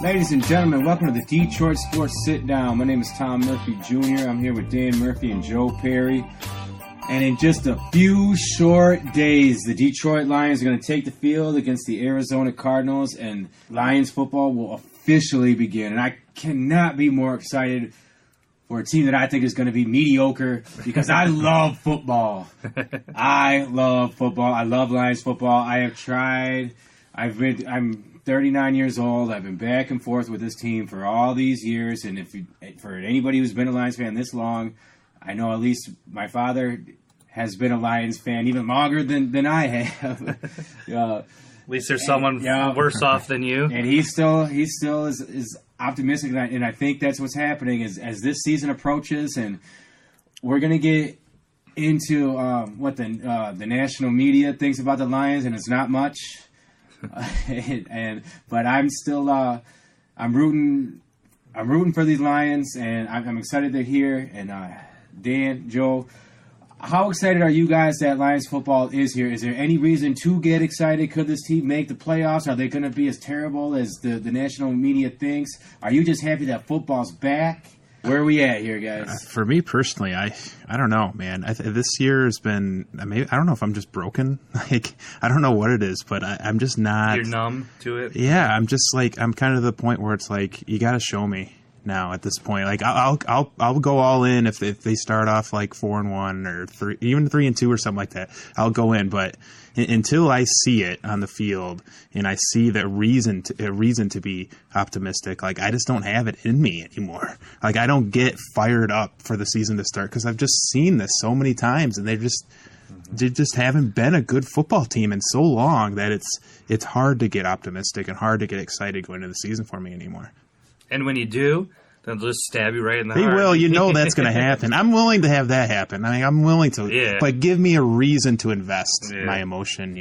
Ladies and gentlemen, welcome to the Detroit Sports Sit Down. My name is Tom Murphy Jr. I'm here with Dan Murphy and Joe Perry. And in just a few short days, the Detroit Lions are going to take the field against the Arizona Cardinals, and Lions football will officially begin. And I cannot be more excited for a team that I think is going to be mediocre because I love football. I love football. I love Lions football. I have tried. I'm 39 years old. I've been back and forth with this team for all these years, and for anybody who's been a Lions fan this long, I know at least my father has been a Lions fan even longer than I have. At least there's someone worse off than you. And he still is optimistic, and I think that's what's happening as this season approaches, and we're gonna get into what the national media thinks about the Lions, and it's not much. But I'm still I'm rooting for these Lions, and I'm excited they're here. And Dan, Joe, how excited are you guys that Lions football is here? Is there any reason to get excited? Could this team make the playoffs? Are they going to be as terrible as the national media thinks? Are you just happy that football's back? Where are we at here, guys? For me personally, I don't know, man. This year has been, I don't know if I'm just broken. Like, I don't know what it is, but I'm just not. You're numb to it? Yeah, I'm just like, I'm kind of the point where it's like, you got to show me now at this point. Like, I'll go all in if they start off like 4-1 or 3-2 or something like that. I'll go in, but until I see it on the field and I see the reason to be optimistic, like, I just don't have it in me anymore. Like, I don't get fired up for the season to start because I've just seen this so many times, and they just haven't been a good football team in so long that it's hard to get optimistic and hard to get excited going into the season for me anymore. And when you do, they'll just stab you right in the heart. They will. You know that's going to happen. I'm willing to have that happen. I mean, I'm willing to. Yeah. But give me a reason to invest my emotion,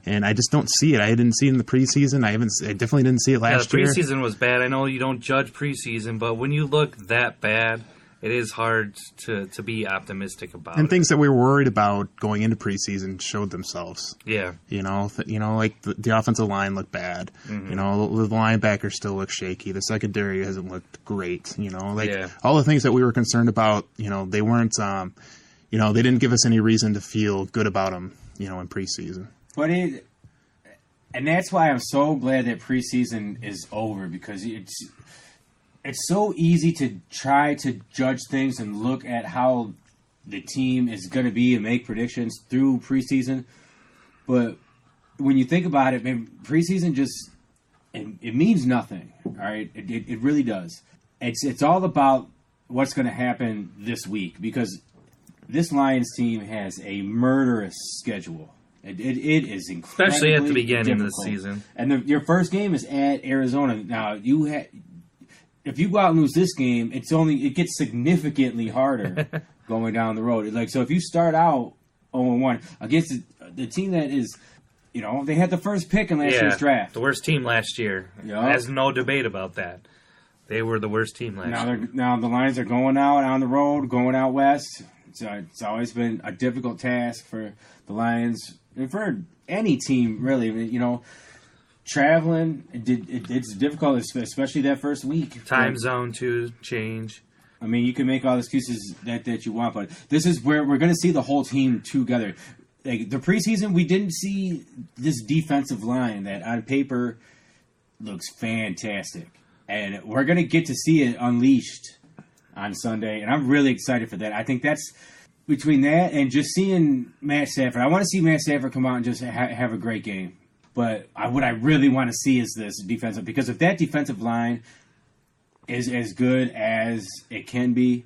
And I just don't see it. I didn't see it in the preseason. I definitely didn't see it last year. The preseason was bad. I know you don't judge preseason, but when you look that bad, it is hard to be optimistic about and it. Things that we were worried about going into preseason showed themselves. Yeah. Like the offensive line looked bad. Mm-hmm. The linebackers still look shaky. The secondary hasn't looked great. All the things that we were concerned about, they weren't, they didn't give us any reason to feel good about them, in preseason. But and that's why I'm so glad that preseason is over, because it's so easy to try to judge things and look at how the team is going to be and make predictions through preseason. But when you think about it, man, preseason it means nothing. All right, it really does. It's all about what's going to happen this week, because this Lions team has a murderous schedule. It is incredibly especially at the beginning difficult. of the season. And your first game is at Arizona. Now if you go out and lose this game, it gets significantly harder going down the road. So if you start out 0-1 against the team that is, they had the first pick in last year's draft. The worst team last year. Yep. There's no debate about that. They were the worst team last year. Now the Lions are going out on the road, going out west. It's always been a difficult task for the Lions and for any team, really. Traveling, it's difficult, especially that first week. Time zone to change. I mean, you can make all the excuses that you want, but this is where we're going to see the whole team together. Like, the preseason, we didn't see this defensive line that on paper looks fantastic. And we're going to get to see it unleashed on Sunday, and I'm really excited for that. I think that's between that and just seeing Matt Stafford. I want to see Matt Stafford come out and just have a great game. But what I really want to see is this defensive, because if that defensive line is as good as it can be,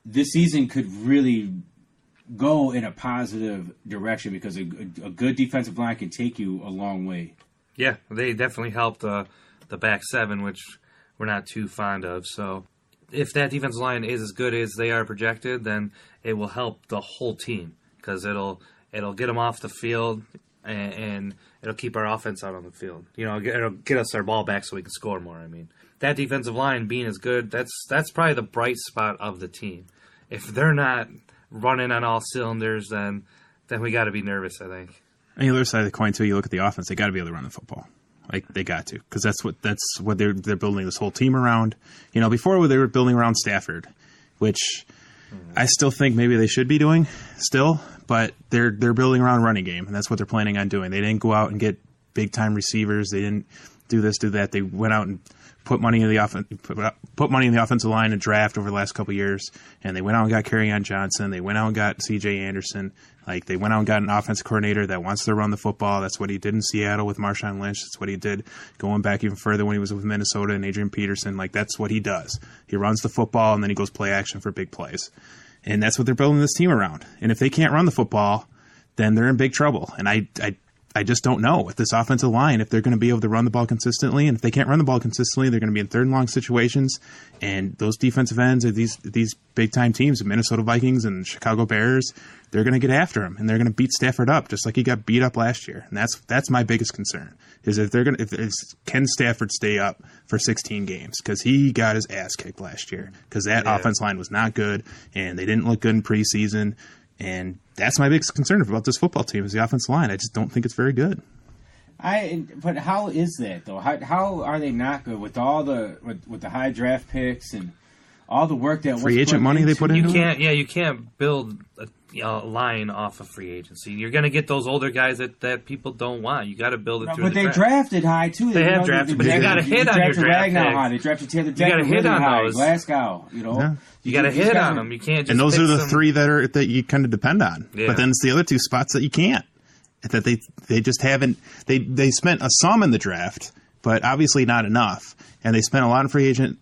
this season could really go in a positive direction, because a good defensive line can take you a long way. Yeah, they definitely helped the back seven, which we're not too fond of. So if that defensive line is as good as they are projected, then it will help the whole team, because it'll get them off the field and it'll keep our offense out on the field. It'll get us our ball back so we can score more. I mean, that defensive line being as good, that's probably the bright spot of the team. If they're not running on all cylinders, then we got to be nervous, I think. On the other side of the coin, too, you look at the offense, they got to be able to run the football. Like they got to, because that's what they're building this whole team around. You know, before they were building around Stafford, which I still think maybe they should be doing still, but they're building around running game, and that's what they're planning on doing. They didn't go out and get big time receivers. They didn't do this, do that. They went out and put money in the offensive line and draft over the last couple of years, and they went out and got Kerryon Johnson. They went out and got C.J. Anderson. Like they went out and got an offensive coordinator that wants to run the football. That's what he did in Seattle with Marshawn Lynch. That's what he did going back even further when he was with Minnesota and Adrian Peterson. Like that's what he does. He runs the football and then he goes play action for big plays, and that's what they're building this team around. And if they can't run the football, then they're in big trouble. And I just don't know with this offensive line if they're going to be able to run the ball consistently. And if they can't run the ball consistently, they're going to be in third and long situations. And those defensive ends are these big time teams, the Minnesota Vikings and Chicago Bears. They're going to get after him and they're going to beat Stafford up just like he got beat up last year. And that's my biggest concern is can Stafford stay up for 16 games, because he got his ass kicked last year because that offense line was not good and they didn't look good in preseason. And that's my biggest concern about this football team is the offensive line. I just don't think it's very good. But how is that though? How are they not good with all with the high draft picks and all the work that free agent money they put into it? You can't build a line off of free agency. You're going to get those older guys that people don't want. You got to build it through. But they drafted high too. They have drafted, but you got to hit on your draft high. They drafted Taylor Decker. You got to hit on high. those. Glasgow. You know. Yeah. You got to hit on them. You can't just. And those are the three that you kind of depend on. Yeah. But then it's the other two spots that you can't. That they just haven't. They spent a sum in the draft, but obviously not enough. And they spent a lot of free agent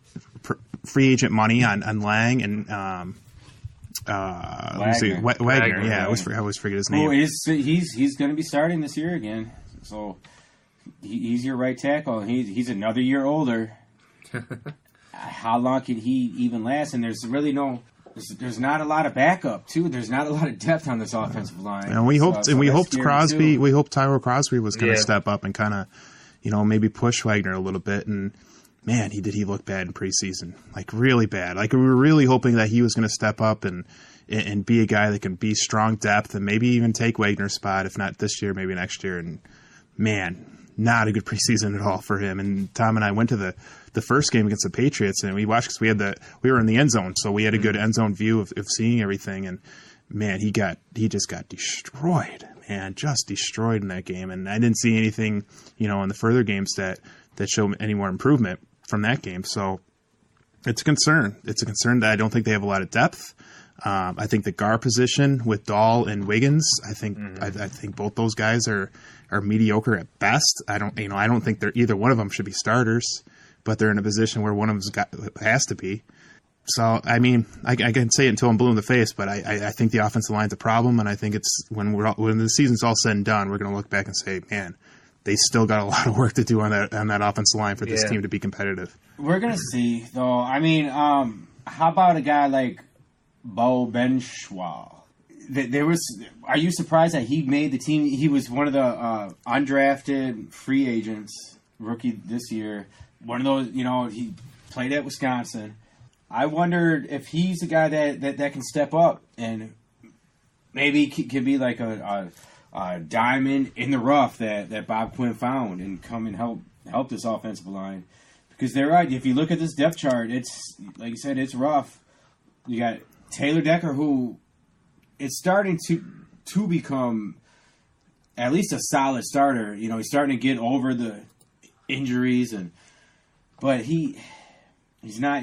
money on Lang and Wagner. Yeah, I always forget his name. Well, he's going to be starting this year again. So he's your right tackle. He's another year older. How long can he even last? And there's really there's not a lot of backup too. There's not a lot of depth on this offensive line. And we hoped Crosby. We hoped Tyrell Crosby was going to step up and kind of, maybe push Wagner a little bit. And man, he look bad in preseason, like really bad. Like we were really hoping that he was going to step up and be a guy that can be strong depth and maybe even take Wagner's spot, if not this year, maybe next year. And man, not a good preseason at all for him. And Tom and I went to the first game against the Patriots, and we watched because we were in the end zone, so we had a good end zone view of seeing everything. And man, he just got destroyed, man, just destroyed in that game. And I didn't see anything, in the further games that showed any more improvement from that game. So it's a concern. It's a concern that I don't think they have a lot of depth. I think the guard position with Dahl and Wiggins, I think both those guys are mediocre at best. I don't think either one of them should be starters, but they're in a position where one of them has to be. So, I mean, I can say it until I'm blue in the face, but I think the offensive line's a problem, and I think it's when the season's all said and done, we're going to look back and say, man, they still got a lot of work to do on that offensive line for this team to be competitive. We're going to see, though. I mean, how about a guy like Bo Benchwal? Are you surprised that he made the team? He was one of the undrafted free agents, rookie this year. One of those, he played at Wisconsin. I wondered if he's a guy that can step up and maybe could be like a diamond in the rough that Bob Quinn found and come and help this offensive line. Because they're right. If you look at this depth chart, it's like you said, it's rough. You got Taylor Decker, who is starting to become at least a solid starter. He's starting to get over the injuries but he's not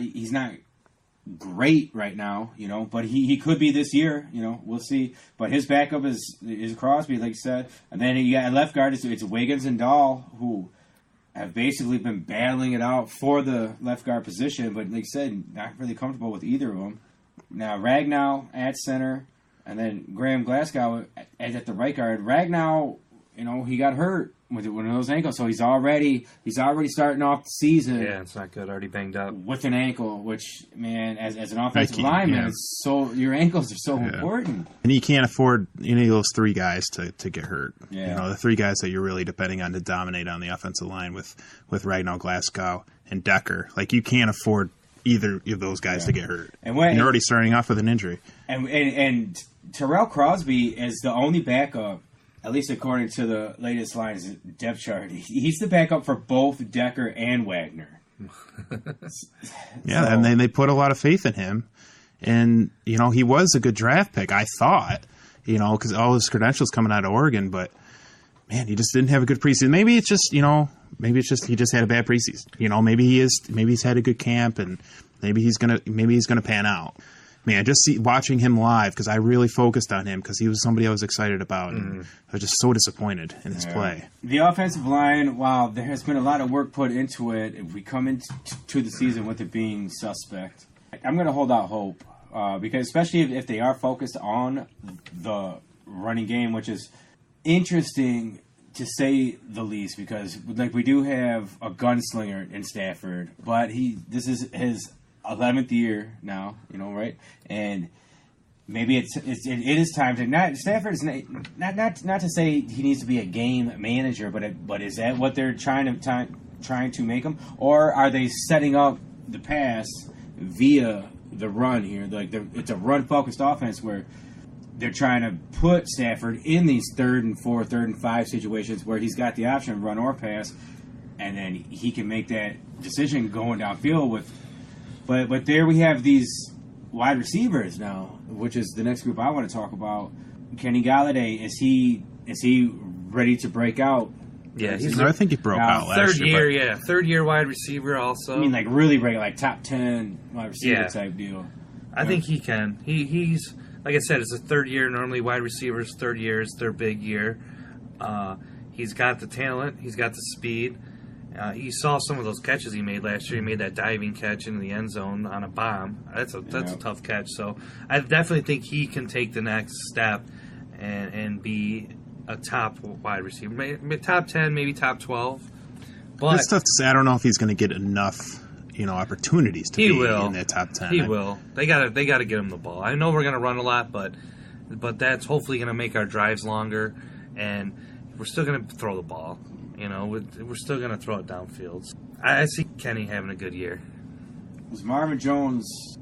great right now, but he could be this year, we'll see. But his backup is Crosby, like you said. And then you got left guard, it's Wiggins and Dahl, who have basically been battling it out for the left guard position, but like you said, not really comfortable with either of them. Now Ragnow at center, and then Graham Glasgow at the right guard. Ragnow, he got hurt with one of those ankles, so he's already starting off the season. Yeah, it's not good. Already banged up with an ankle, which, man, as an offensive lineman, it's so your ankles are so important. And you can't afford any of those three guys to get hurt. Yeah. The three guys that you're really depending on to dominate on the offensive line with Ragnow, Glasgow, and Decker. Like, you can't afford either of those guys to get hurt. And you're already starting off with an injury. And Terrell Crosby is the only backup at least according to the latest Lions depth chart, he's the backup for both Decker and Wagner. Yeah, and they put a lot of faith in him. And, you know, he was a good draft pick, I thought, you know, because all his credentials coming out of Oregon. But, man, he just didn't have a good preseason. Maybe it's just, you know, he just had a bad preseason. You know, maybe he's had a good camp, and maybe he's gonna pan out. Man, just watching him live, because I really focused on him because he was somebody I was excited about, and I was just so disappointed in his play. The offensive line, while there has been a lot of work put into it, if we come into the season with it being suspect, I'm going to hold out hope, because especially if they are focused on the running game, which is interesting to say the least, because like we do have a gunslinger in Stafford, but this is his 11th year now, you know, right? And maybe it is time to Stafford is not to say he needs to be a game manager, but is that what they're trying to make him, or are they setting up the pass via the run here? Like it's a run focused offense where they're trying to put Stafford in these 3rd and 4, 3rd and 5 situations where he's got the option of run or pass, and then he can make that decision going downfield with. But there we have these wide receivers now, which is the next group I want to talk about. Kenny Galladay, is he ready to break out? Yeah, I think he broke out last year. Third year wide receiver also. I mean, like really break, like top 10 wide receiver type deal. I think he can. He's like I said, it's a 3rd year. Normally, wide receivers 3rd year is their big year. He's got the talent. He's got the speed. You saw some of those catches he made last year. He made that diving catch into the end zone on a bomb. That's a tough catch. So I definitely think he can take the next step and be a top wide receiver, maybe top 10, maybe top 12. But it's tough to say. I don't know if he's going to get enough, you know, opportunities to be in that top 10. He will. They got to get him the ball. I know we're going to run a lot, but that's hopefully going to make our drives longer, and we're still going to throw the ball. You know, we're still going to throw it downfield. I see Kenny having a good year. Was Marvin Jones?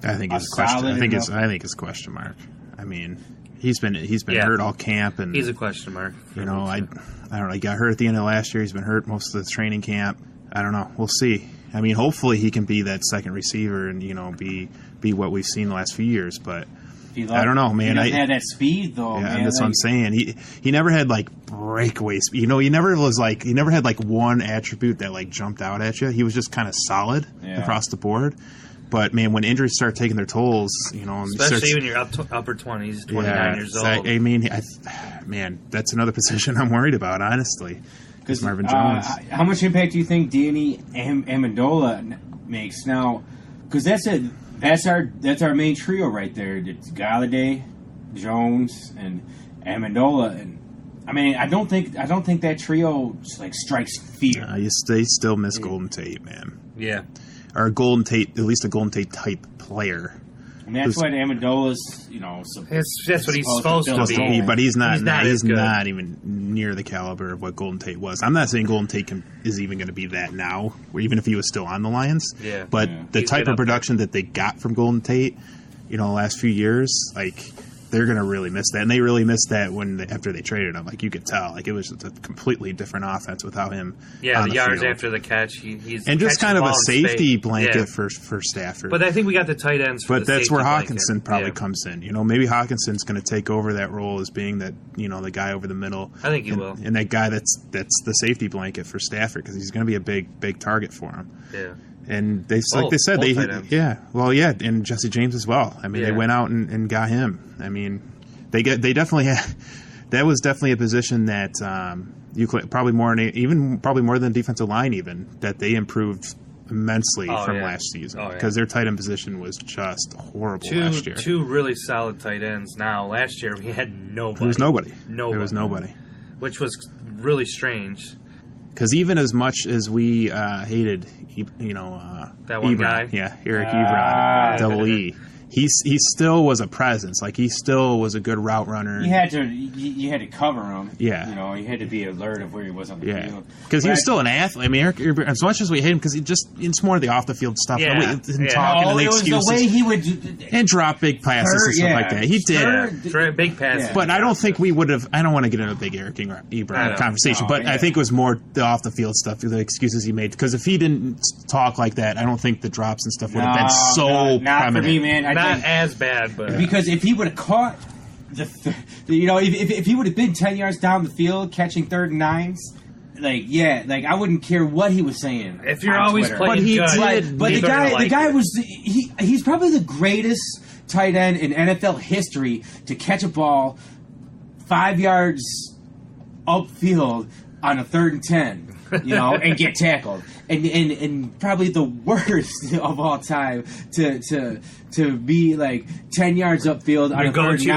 I think it's a question. I think it's a question mark. I mean, he's been hurt all camp, and he's a question mark. You know, I don't know. He got hurt at the end of last year. He's been hurt most of the training camp. I don't know. We'll see. I mean, hopefully he can be that second receiver and, you know, be what we've seen the last few years, but. I don't know, man. He doesn't have that speed, though. Yeah, man. That's what I'm saying. He never had like breakaway speed. You know, he never had like one attribute that like jumped out at you. He was just kind of solid across the board. But man, when injuries start taking their tolls, you know, especially when you're upper 20s, 29 years old. I mean, man, that's another position I'm worried about, honestly. Because Marvin Jones. How much impact do you think Danny Amendola makes now? Because that's it. That's our main trio right there. It's Galladay, Jones, and Amendola. And I mean, I don't think that trio like strikes fear. They still miss Golden Tate, man. Yeah, or Golden Tate, at least a Golden Tate type player. And that's what Amendola's, you know. That's what he's supposed to be. But he's not even near the caliber of what Golden Tate was. I'm not saying Golden Tate is even going to be that now, or even if he was still on the Lions. Yeah. But the type of production that they got from Golden Tate, you know, the last few years, like they're going to really miss that. And they really missed that after they traded him. Like you could tell, like it was a completely different offense without him. Yeah, on the yards field. After the catch, he's and just kind of a safety blanket for Stafford. But I think we got the tight ends. But that's where Hawkinson probably comes in. You know, maybe Hawkinson's going to take over that role as being that, you know, the guy over the middle. I think he will, and that guy that's the safety blanket for Stafford because he's going to be a big target for him. Yeah. And and Jesse James as well. I mean, they went out and got him. I mean, they definitely had. That was definitely a position that you could probably more than defensive line even that they improved immensely from last season because their tight end position was just horrible last year. Two really solid tight ends. Now last year we had nobody. There was nobody. There was nobody, which was really strange. Because even as much as we hated, you know, that one Ebron, guy, Eric Ebron, Double E, he still was a presence. Like, he still was a good route runner. You had to cover him. Yeah. You know, you had to be alert of where he was on the field. Because he was still an athlete. I mean, Eric, as much as we hate him, because it's more of the off the field stuff. Yeah. And talking and the it was excuses. The way he would and drop big passes and stuff like that. He did. Big passes. But I don't think we would have. I don't want to get into a big Eric Ebron conversation, but I think it was more the off the field stuff, the excuses he made. Because if he didn't talk like that, I don't think the drops and stuff would have been so not prominent. for me, man. Not as bad, but because if he would have caught if he would have been 10 yards down the field catching 3rd and 9s, I wouldn't care what he was saying. If you're always Twitter. playing good, but the guy was he's probably the greatest tight end in NFL history to catch a ball 5 yards upfield on a 3rd and 10. And get tackled, and probably the worst of all time to be 10 yards upfield on a 3rd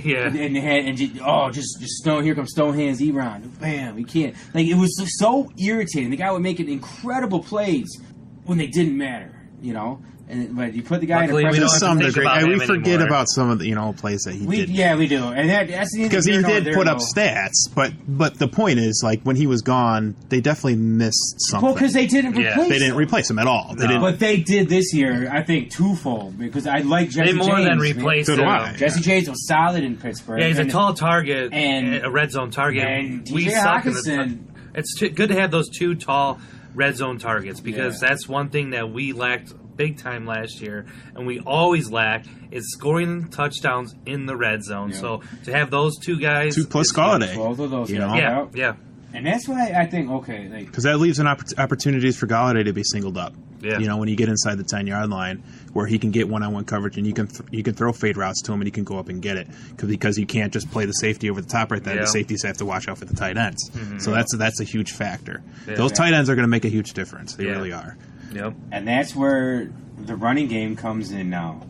and 9, and just Stone. Here comes Stone Hands Ebron. Bam, we can't. It was so irritating. The guy would make incredible plays when they didn't matter. But you put the guy Luckily, in a pressure. To some degree, we forget anymore. about some of the plays that he did. Yeah, we do, and that's because he did put up stats. But the point is, when he was gone, they definitely missed something. Well, because they didn't replace. They didn't replace him at all. They didn't. But they did this year, I think, twofold. Because I like Jesse James. They more than replaced him. Jesse James was solid in Pittsburgh. Yeah, he's a tall target and a red zone target. And we TJ suck Hawkinson. It's good to have those two tall red zone targets because that's one thing that we lacked big time last year, and we always lack is scoring touchdowns in the red zone. Yeah. So to have those two guys, 2 plus Golladay, both of those, yeah. And that's why I think because that leaves an opportunities for Golladay to be singled up. Yeah. When you get inside the 10-yard line, where he can get one-on-one coverage, and you can throw fade routes to him, and he can go up and get it because you can't just play the safety over the top right there. Yeah. The safeties have to watch out for the tight ends. Mm-hmm. So that's a huge factor. Yeah. Those tight ends are going to make a huge difference. They really are. Yep. And that's where the running game comes in now,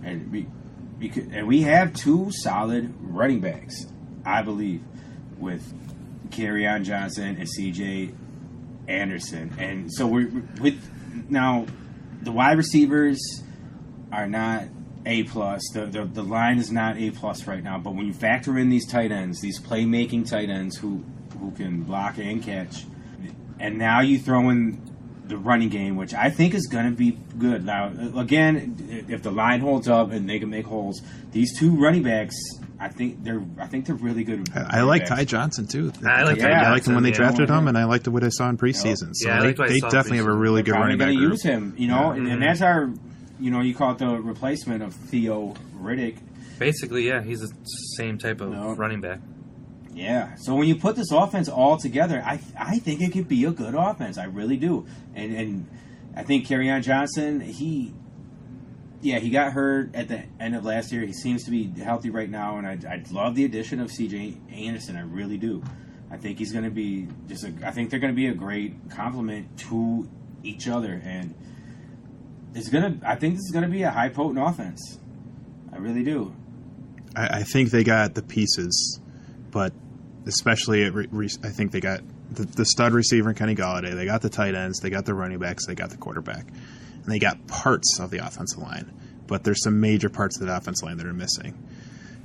and we have 2 solid running backs, I believe, with Kerryon Johnson and C.J. Anderson. And so we're with now the wide receivers are not A+. The line is not A+ right now. But when you factor in these tight ends, these playmaking tight ends who can block and catch, and now you throw in the running game, which I think is going to be good. Now, again, if the line holds up and they can make holes, these 2 running backs, I think they're really good. I like Ty Johnson too. I liked him when they drafted him, and I liked what I saw in preseason. So they definitely have a really good running back. They're going to use him, and that's our, you call it the replacement of Theo Riddick. Basically, yeah, he's the same type of running back. Yeah, so when you put this offense all together, I think it could be a good offense. I really do. And I think Kerryon Johnson, he got hurt at the end of last year. He seems to be healthy right now, and I love the addition of C.J. Anderson. I really do. I think he's going to be I think they're going to be a great complement to each other, and I think this is going to be a high potent offense. I really do. I think they got the pieces, but especially I think they got the stud receiver in Kenny Golladay. They got the tight ends. They got the running backs. They got the quarterback. And they got parts of the offensive line. But there's some major parts of the offensive line that are missing.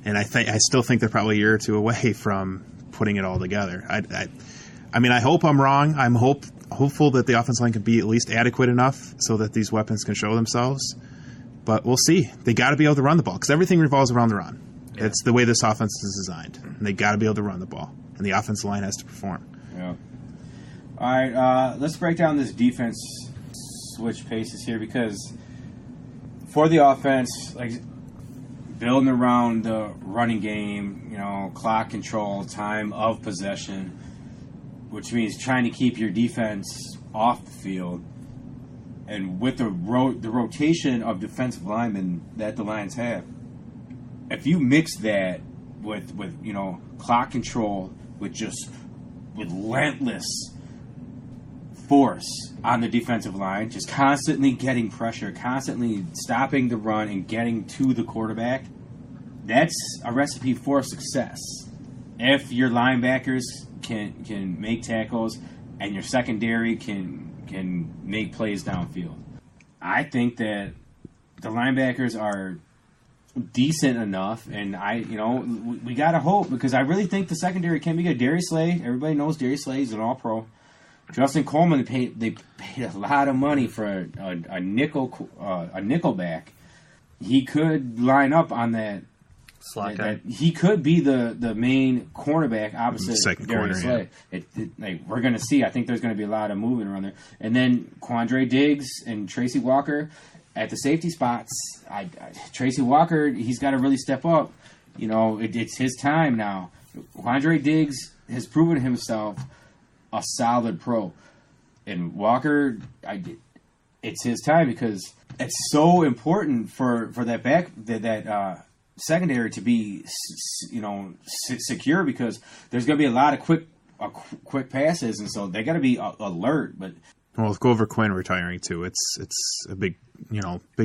And I still think they're probably a year or 2 away from putting it all together. I mean, I hope I'm wrong. I'm hopeful that the offensive line can be at least adequate enough so that these weapons can show themselves. But we'll see. They got to be able to run the ball because everything revolves around the run. Yeah. It's the way this offense is designed. And they got to be able to run the ball. And the offensive line has to perform. Yeah. All right, let's break down this defense switch paces here because for the offense, building around the running game, clock control, time of possession, which means trying to keep your defense off the field, and with the rotation of defensive linemen that the Lions have, if you mix that with clock control with relentless force on the defensive line, just constantly getting pressure, constantly stopping the run and getting to the quarterback, that's a recipe for success. If your linebackers can make tackles and your secondary can make plays downfield, I think that the linebackers are decent enough, and we gotta hope, because I really think the secondary can be good. Darius Slay, everybody knows Darius Slay is an All-Pro. Justin Coleman, they paid a lot of money for a nickel back. He could line up on that slot guy. He could be the main cornerback opposite Second Darius corner, Slay. We're gonna see. I think there's gonna be a lot of movement around there, and then Quandre Diggs and Tracy Walker at the safety spots. Tracy Walker, he's got to really step up. It's his time now. Quandre Diggs has proven himself a solid pro, and Walker, it's his time, because it's so important for that secondary to be secure, because there's going to be a lot of quick passes, and so they got to be alert. But with Grover Quinn retiring too, it's a big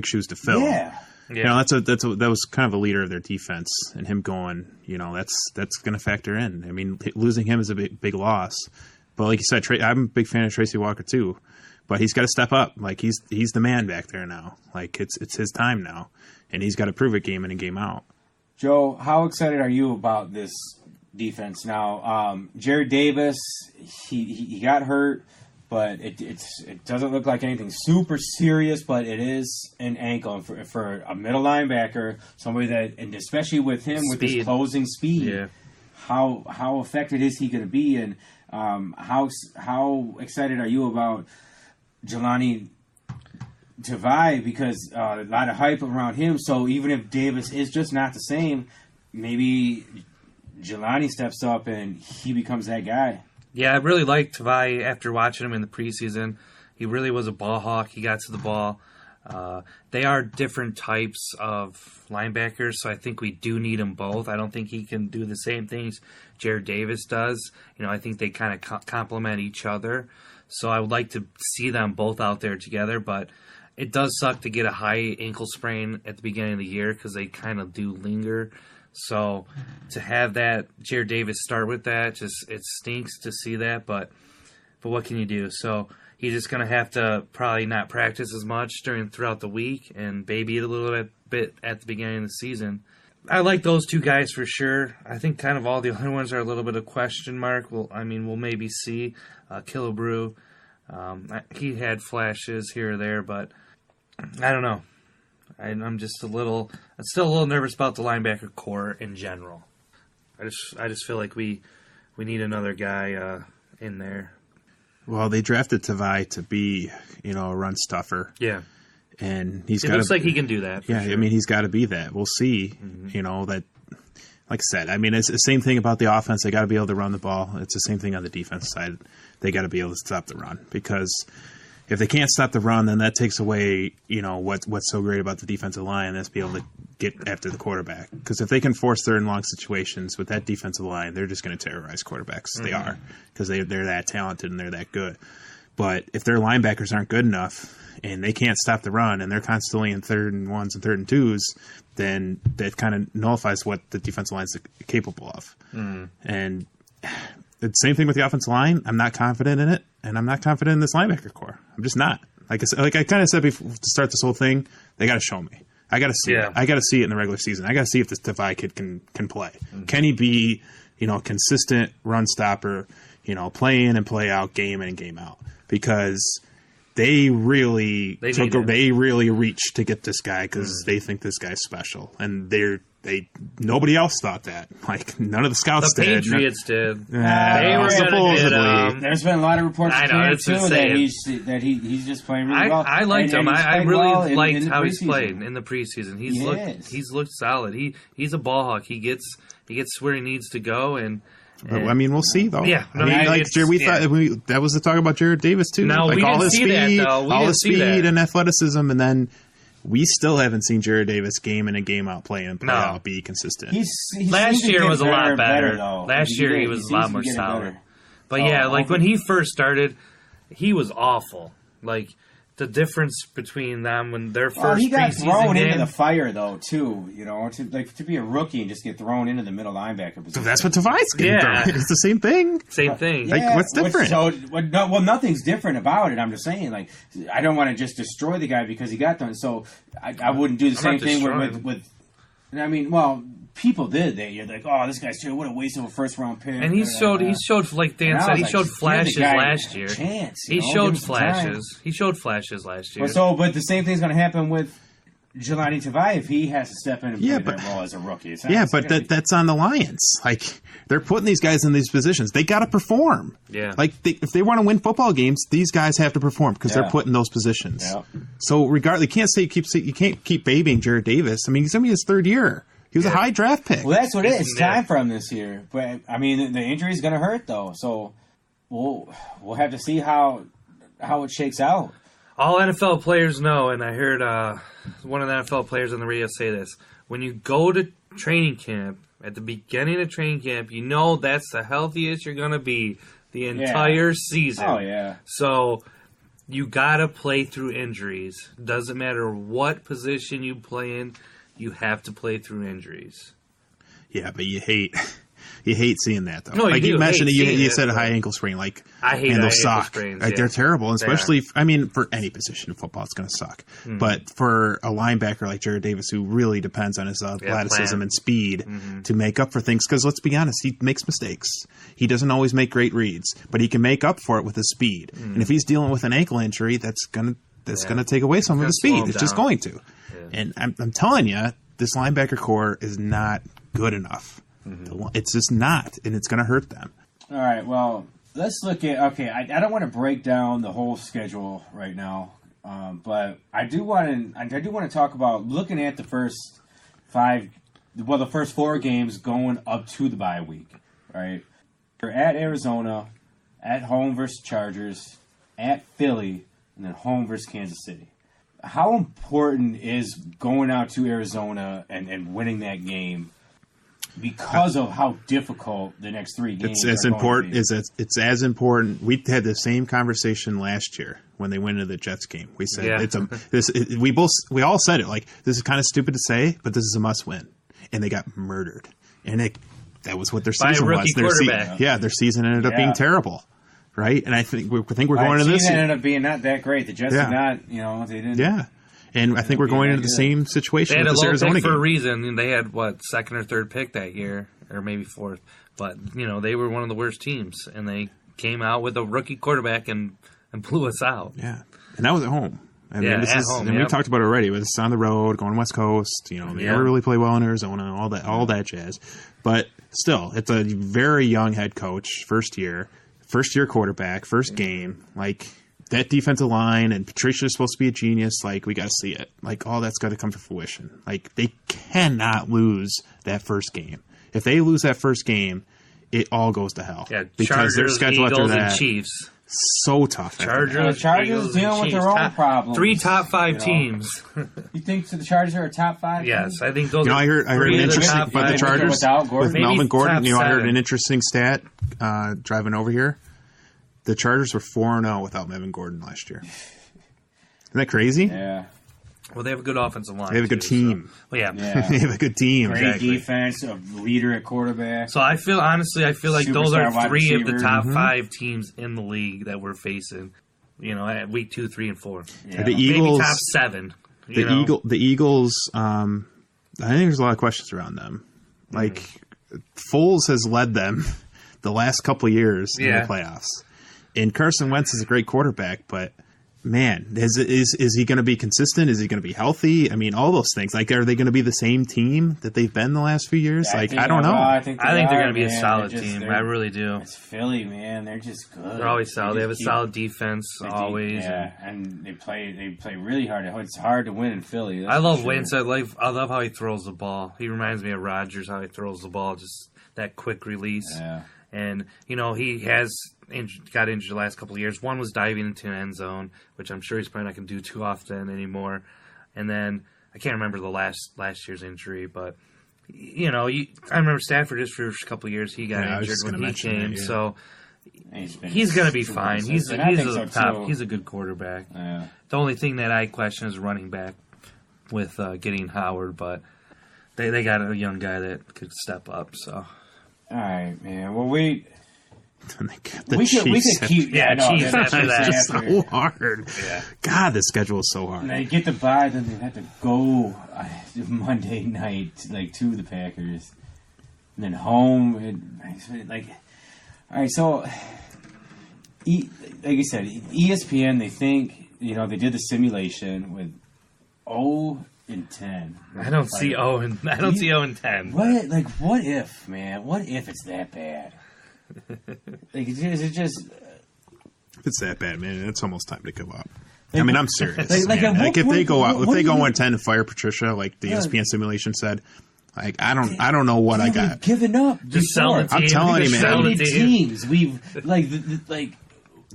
shoes to fill. Yeah. That was kind of a leader of their defense, and him going, that's going to factor in. I mean, losing him is a big loss. But like you said, I'm a big fan of Tracy Walker too, but he's got to step up. Like he's the man back there now. Like it's his time now, and he's got to prove it game in and game out. Joe, how excited are you about this defense now? Jared Davis, he got hurt, but it doesn't look like anything super serious, but it is an ankle for a middle linebacker, somebody that, and especially with him with his closing speed. Yeah. How effective is he going to be, and how excited are you about Jelani Tavai, because a lot of hype around him. So even if Davis is just not the same, maybe Jelani steps up and he becomes that guy. Yeah, I really liked Tavai after watching him in the preseason. He really was a ball hawk. He got to the ball. They are different types of linebackers, so I think we do need them both. I don't think he can do the same things Jared Davis does. I think they kind of complement each other. So I would like to see them both out there together, but it does suck to get a high ankle sprain at the beginning of the year, because they kind of do linger. So to have that Jared Davis start with that, it stinks to see that, but what can you do? So he's just going to have to probably not practice as much throughout the week and baby it a little bit at the beginning of the season. I like those two guys for sure. I think kind of all the other ones are a little bit of question mark. We'll maybe see Killebrew. He had flashes here or there, but I don't know. I'm still a little nervous about the linebacker core in general. I just feel like we need another guy in there. Well, they drafted Tavai to be, a run stuffer. Yeah. And it looks like he can do that. Yeah, sure. He's got to be that. We'll see. Mm-hmm. That, like I said, it's the same thing about the offense. They got to be able to run the ball. It's the same thing on the defense side. They got to be able to stop the run, because if they can't stop the run, then that takes away, what's so great about the defensive line, that's be able to get after the quarterback. Because if they can force third and long situations with that defensive line, they're just going to terrorize quarterbacks. Mm-hmm. They are, because they're that talented and they're that good. But if their linebackers aren't good enough and they can't stop the run and they're constantly in 3rd and 1s and 3rd and 2s, then that kind of nullifies what the defensive line is capable of. Mm. And the same thing with the offensive line. I'm not confident in it, and I'm not confident in this linebacker core. I'm just not. Like I kind of said before, to start this whole thing, they got to show me. I got to see it. I got to see it in the regular season. I got to see if this Tavai kid can play. Mm-hmm. Can he be, consistent run stopper, play in and play out, game in and game out? Because they really reached to get this guy, because they think this guy's special, and nobody else thought that. Like, none of the scouts did. The Patriots did. They were supposedly. There's been a lot of reports that he's just playing really well. I liked him. I really liked how he's played in the preseason. He's looked solid. He's a ball hawk. He gets where he needs to go, and we'll see though. Yeah, thought that was the talk about Jared Davis too. No, we didn't see that though. All his speed and athleticism, and then we still haven't seen Jared Davis game in and game out, play in and play out, be consistent. Last year was a lot better. Last year he was a lot more solid. But when he first started, he was awful. Like, the difference between them when their Well, first he got preseason thrown game. into the fire though, too. You know, to be a rookie and just get thrown into the middle linebacker position. So that's what Tavai's getting. Yeah. It's the same thing. Same thing. Like, what's different? Well, nothing's different about it. I'm just saying, like, I don't want to just destroy the guy because he got done. So I wouldn't do the same I'm not thing destroying with. I mean, well, people did. You're like, oh, this guy's too. What a waste of a first round pick. And he showed, like Dan And I said, was he like, showed give the flashes guy last a year. chance, He you know, give showed him some time. flashes. He showed flashes last year. But the same thing's going to happen with Jelani Tavai if he has to step in and play that role as a rookie. That's on the Lions. Like, they're putting these guys in these positions. They got to perform. Yeah. Like, if they want to win football games, these guys have to perform because they're put in those positions. Yeah. So, regardless, you can't keep babying Jared Davis. I mean, he's going to be his third year. He was a high draft pick. Well, that's what it is. It's time for him this year. But, I mean, the injury's going to hurt, though. So we'll have to see how it shakes out. All NFL players know, and I heard one of the NFL players on the radio say this, when you go to training camp, at the beginning of training camp, you know that's the healthiest you're going to be the entire season. Oh, yeah. So you got to play through injuries. Doesn't matter what position you play in, you have to play through injuries. Yeah, but you hate seeing that though. No, like you mentioned, you said a but high ankle sprain. Like, I hate and high those ankle suck. sprains, Like, yeah. they're terrible, and They especially I mean, for any position in football, it's going to suck. But for a linebacker like Jared Davis, who really depends on his athleticism plan. and speed to make up for things, because let's be honest, he makes mistakes. He doesn't always make great reads, but he can make up for it with his speed. And if he's dealing with an ankle injury, that's gonna take away some of his slow speed. him It's just down. going to. Yeah. And I'm telling you, this linebacker core is not good enough. It's just not, and it's going to hurt them. All right, well, let's look at... Okay, I don't want to break down the whole schedule right now, but I do want to talk about looking at the first the first 4 games going up to the bye week, right? We're at Arizona, at home versus Chargers, at Philly, and then home versus Kansas City. How important is going out to Arizona and winning that game because of how difficult the next 3 games It's as are important. going to be? It's as important. We had the same conversation last year when they went into the Jets game. We said we all said it, like, this is kind of stupid to say, but this is a must win, and they got murdered, and that was what their By a season rookie was. quarterback. Their season ended up being terrible, right? And I think we're going into this. Season ended up being not that great. The Jets did not, they didn't. Yeah. And I think we're going into the same situation They had with a this low Arizona pick for a game. reason. And they had, second or third pick that year, or maybe fourth. But, they were one of the worst teams. And they came out with a rookie quarterback and blew us out. Yeah. And that was at home. And Yeah, this at is, home, and we yep. talked about it already, but it's on the road, going West Coast, they never really play well in Arizona, all that jazz. But still, it's a very young head coach, first year quarterback, first game. Like, that defensive line, and Patricia's supposed to be a genius. Like, we got to see it. Like, all that's got to come to fruition. Like, they cannot lose that first game. If they lose that first game, it all goes to hell. Yeah, because Chargers, their schedule Eagles, after and that, Chiefs. so tough. Chargers Chargers dealing with their own problems. 3 top 5 teams. You think the Chargers are a top 5 Yes, team? I think those I heard an interesting about about the Chargers without Gordon? with Maybe Melvin Gordon. top I heard 7. an interesting stat driving over here. The Chargers were 4-0 without Melvin Gordon last year. Isn't that crazy? Yeah. Well, they have a good offensive line. They have a good team. So, well, yeah. They have a good team. Great Exactly. defense, a leader at quarterback. So I feel like those Superstar are wide 3 of the receiver. top 5 teams in the league that we're facing. At week 2, 3, and 4. Yeah. The Maybe Eagles. top 7. The Eagles. I think there's a lot of questions around them. Like, Foles has led them the last couple of years in the playoffs, and Carson Wentz is a great quarterback, but man, is he going to be consistent? Is he going to be healthy? I mean, all those things. Like, are they going to be the same team that they've been the last few years? I don't know. I think they're going to be a man. solid They're just- team. they're- I really do. It's Philly, man. They're just good. They're always solid. They have a just solid defense always. Yeah, and they play really hard. It's hard to win in Philly. I love Wentz. I love how he throws the ball. He reminds me of Rodgers, how he throws the ball, just that quick release. Yeah. And, he has got injured the last couple of years. One was diving into an end zone, which I'm sure he's probably not going to do too often anymore. And then I can't remember the last year's injury, but, I remember Stafford his first couple of years, he got injured when he came. That, yeah. So, He's going to be fine. He's so he's a good quarterback. Yeah. The only thing that I question is running back with getting Howard, but they got a young guy that could step up. So, all right, man. Well, we we could keep Chiefs after that. Just so hard. Yeah. God, the schedule is so hard. And they get the bye, then they have to go Monday night to the Packers, and then home. And, all right, so like I said, ESPN. They think they did the simulation with 0-10. I don't see 0-10. What if, man? What if it's that bad? Is it just? If it's that bad, man, it's almost time to give up. I mean, I'm serious. If they go 1-10 and fire Patricia, like the ESPN simulation said, I don't know what I got. We've given up. Just sell the team. I'm telling you, man. So many teams. We've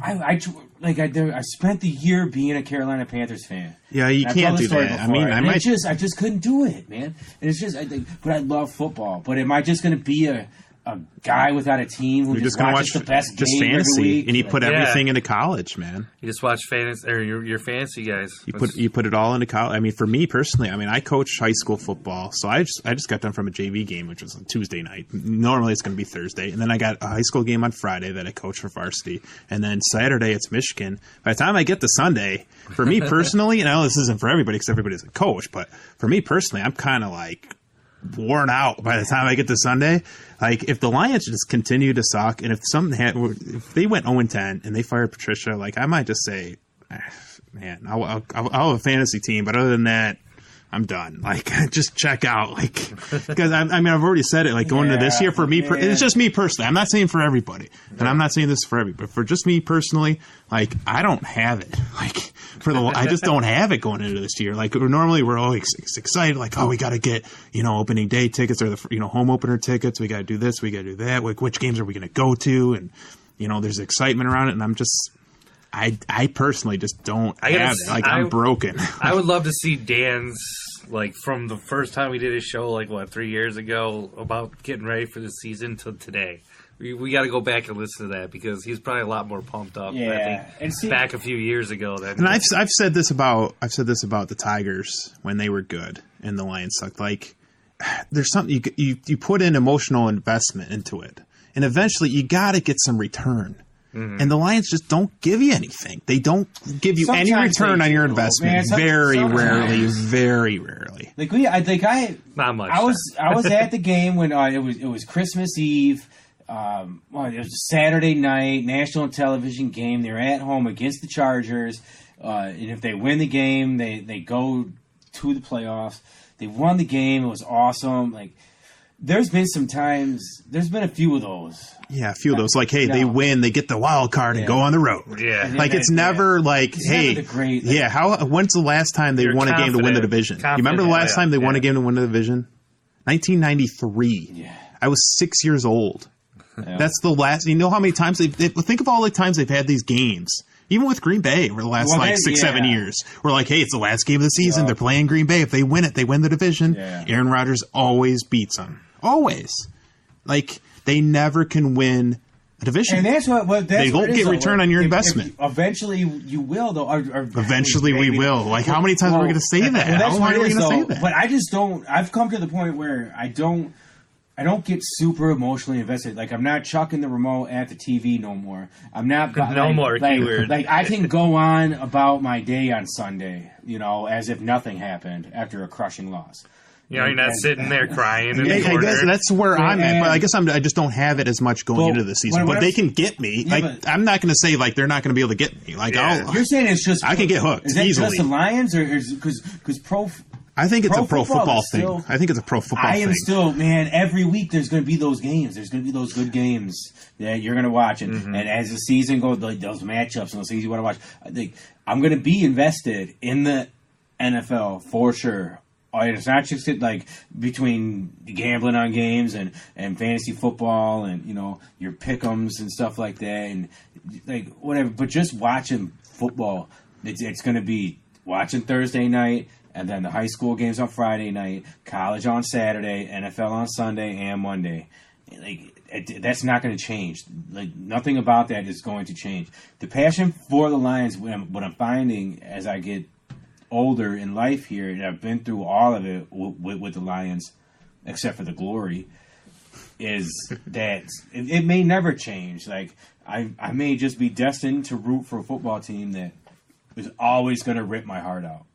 I spent the year being a Carolina Panthers fan. Yeah, you can't do that. I mean, I just couldn't do it, man. And it's just, but I love football. But am I just going to be a guy without a team who just watches the best game fantasy, every week? and you put everything into college, man. You just watch fantasy, or your fantasy guys. You put it all into college. I mean, for me personally, I coach high school football, so I just got done from a JV game, which was on Tuesday night. Normally it's going to be Thursday, and then I got a high school game on Friday that I coach for varsity, and then Saturday it's Michigan. By the time I get to Sunday, for me personally, this isn't for everybody because everybody's a coach, but for me personally, I'm kind of worn out by the time I get to Sunday. If the Lions just continue to suck, and if they went 0-10 and they fired Patricia, I might just say, man, I'll have a fantasy team, but other than that, I'm done. Just check out. Because I've already said it. Going into this year, for me, it's just me personally. I'm not saying for everybody, and I'm not saying this for everybody, but for just me personally, I don't have it. I just don't have it going into this year. Normally we're always excited. We got to get opening day tickets or the home opener tickets. We got to do this. We got to do that. Which games are we going to go to? And there's excitement around it. And I'm just. I personally just don't have it. I'm broken. I would love to see Dan's, from the first time we did his show, 3 years ago, about getting ready for the season to today. We got to go back and listen to that because he's probably a lot more pumped up. Yeah, I think back a few years ago. And I've said this about the Tigers when they were good and the Lions sucked. There's something you put in emotional investment into it, and eventually you got to get some return. Mm-hmm. And the Lions just don't give you anything. They don't give you any return on your investment. Very rarely. Not much. I was at the game when it was Christmas Eve. It was a Saturday night national television game. They were at home against the Chargers, and if they win the game, they go to the playoffs. They won the game. It was awesome. There's been a few of those. Yeah, a few of those. They win, they get the wild card and go on the road. Yeah. It's never when's the last time they won a game to win the division? You remember the last time they won a game to win the division? 1993. Yeah. I was 6 years old. Yeah. That's the last. You know how many times think of all the times they've had these games. Even with Green Bay over the last 6-7 years. We're it's the last game of the season. Yep. They're playing Green Bay. If they win it, they win the division. Yeah. Aaron Rodgers always beats them. Always. They never can win a division. And that's what they won't get return on your investment. Eventually you will, though. Eventually we will. How many times are we going to say that? How long are we going to say that? But I just don't. I've come to the point where I don't get super emotionally invested. I'm not chucking the remote at the TV no more. I'm not more keyword. I can go on about my day on Sunday, as if nothing happened after a crushing loss. You're not sitting there crying in the I corner. guess that's where I'm at. But I guess I just don't have it as much going into the season. But they can get me. I'm not going to say they're not going to be able to get me. You're saying it's just I can get hooked easily. Is that just the Lions, or because pro? I think it's a pro football thing. I think it's a pro football thing. I am still, man, every week there's going to be those games. There's going to be those good games that you're going to watch. And as the season goes, those matchups and those things you want to watch, I'm going to be invested in the NFL for sure. It's not just between gambling on games and fantasy football and your pick'ems and stuff like that and whatever. But just watching football, it's going to be watching Thursday night and then the high school games on Friday night, college on Saturday, NFL on Sunday and Monday. That's not going to change. Like, nothing about that is going to change. The passion for the Lions, what I'm finding as I get older in life here, and I've been through all of it with the Lions, except for the glory, is that it may never change. Like, I may just be destined to root for a football team that is always going to rip my heart out,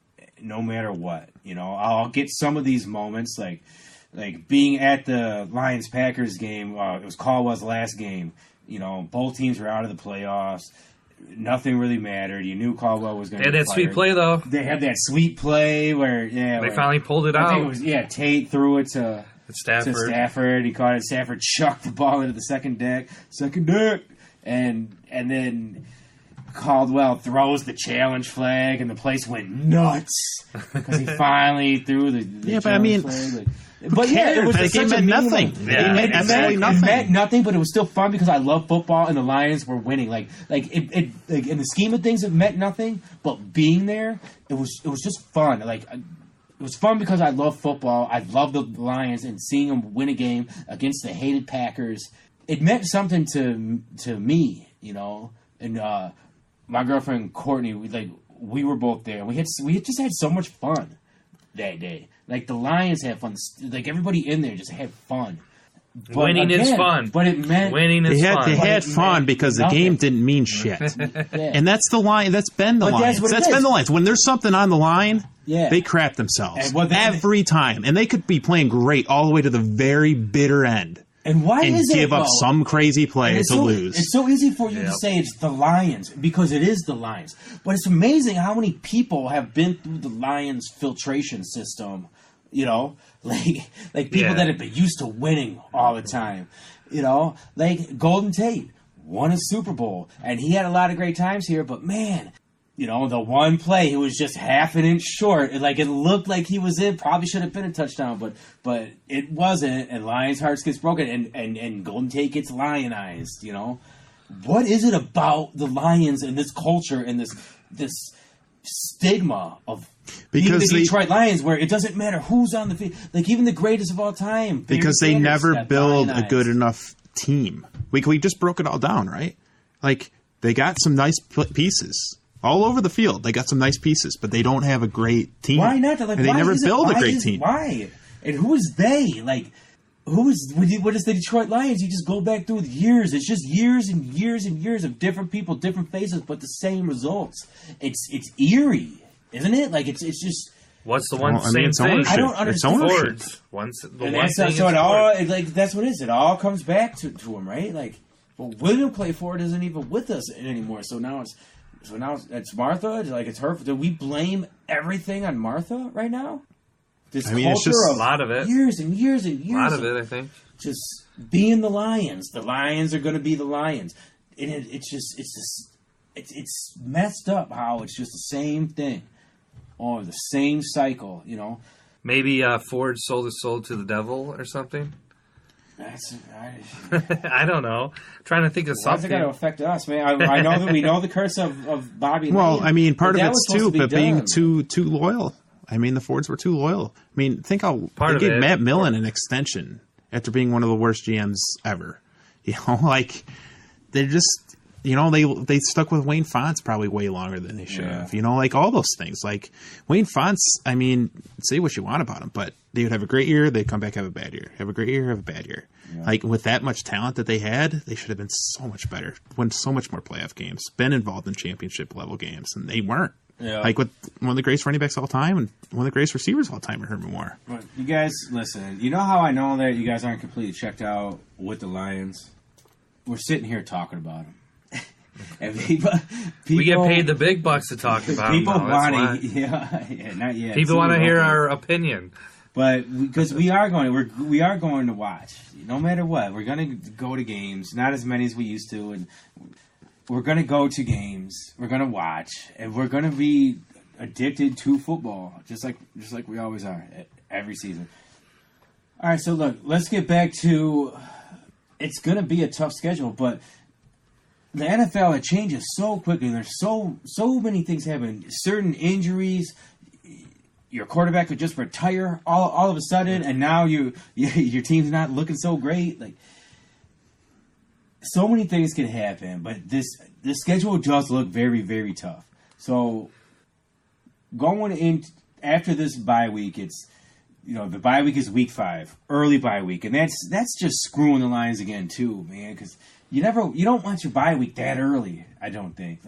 no matter what. You know, I'll get some of these moments, like being at the Lions-Packers game. It was Caldwell's last game. You know, both teams were out of the playoffs. Nothing really mattered. You knew Caldwell was going to. They had that sweet play though. They had that sweet play where they finally pulled it out. I think it was Tate threw it to Stafford. He caught it. Stafford chucked the ball into the second deck, and then Caldwell throws the challenge flag, and the place went nuts because he finally threw the but I mean. flag. But yeah, it meant nothing. It meant nothing, but it was still fun because I love football and the Lions were winning. Like in the scheme of things, it meant nothing. But being there, it was just fun. Like, it was fun because I love football. I love the Lions, and seeing them win a game against the hated Packers, it meant something to me, you know. And my girlfriend Courtney, we were both there. We just had so much fun that day. Like, the Lions had fun. Like, everybody in there just had fun. But winning is fun. But it meant... Winning is fun. They had fun because the game didn't mean shit. And that's the line. That's been the Lions. That's been the Lions. When there's something on the line, they crap themselves. Every time. And they could be playing great all the way to the very bitter end. And why is it, give up some crazy play to lose. It's so easy for you to say it's the Lions, because it is the Lions. But it's amazing how many people have been through the Lions filtration system, you know? Like people that have been used to winning all the time. You know? Like Golden Tate won a Super Bowl, and he had a lot of great times here, but man... You know, the one play, he was just half an inch short. It looked like he was in. Probably should have been a touchdown, but it wasn't. And Lions' hearts gets broken, and Golden Tate gets lionized. You know, what is it about the Lions and this culture and this stigma of even the Detroit Lions, where it doesn't matter who's on the field, like even the greatest of all time, because they never build a good enough team. We just broke it all down, right? Like, they got some nice pieces. All over the field, they got some nice pieces, but they don't have a great team. Why not? Like, and they never build a great team. Why? And who is they? Like, what is the Detroit Lions? You just go back through the years. It's just years and years and years of different people, different faces, but the same results. It's eerie, isn't it? Like, it's just. What's the one same thing? I don't understand. That's what it is. It all comes back to him, right? Like, but William Clay Ford isn't even with us anymore. So now it's Martha. Like, it's her. Do we blame everything on Martha right now? It's just a lot of it. Years and years and years. A lot of it, I think. Just being the Lions. The Lions are going to be the Lions. And it's messed up how it's just the same thing, or the same cycle. You know. Maybe Ford sold his soul to the devil or something. I don't know. I'm trying to think of something. Why's it got to affect us, man? I know that we know the curse of Bobby. Well, Lane, I mean, part of it's too, but being done. too loyal. I mean, the Fords were too loyal. I mean, think how they gave Matt Millen an extension after being one of the worst GMs ever. You know, like, they're just, you know, they stuck with Wayne Fontes probably way longer than they should have. You know, like all those things. Like Wayne Fontes, I mean, say what you want about him, but they would have a great year, they'd come back, have a bad year. Have a great year, have a bad year. Yeah. Like, with that much talent that they had, they should have been so much better, won so much more playoff games, been involved in championship level games, and they weren't. Yeah. Like, with one of the greatest running backs of all time and one of the greatest receivers of all time, Herman Moore. But you guys, listen, you know how I know that you guys aren't completely checked out with the Lions? We're sitting here talking about them. And people, we get paid the big bucks to talk about them. People want to, yeah, not yet. People want to hear our opinion. But because we are going to watch, no matter what. We're going to go to games, not as many as we used to, and we're going to go to games. We're going to watch, and we're going to be addicted to football, just like we always are every season. All right, so look, let's get back to. It's going to be a tough schedule, but the NFL, it changes so quickly. There's so many things happen. Certain injuries. Your quarterback could just retire all of a sudden, and now your team's not looking so great. Like, so many things can happen, but this schedule does look very, very tough. So going in after this bye week, it's the bye week is week 5, early bye week, and that's just screwing the Lions again too, man. Because you don't want your bye week that early. I don't think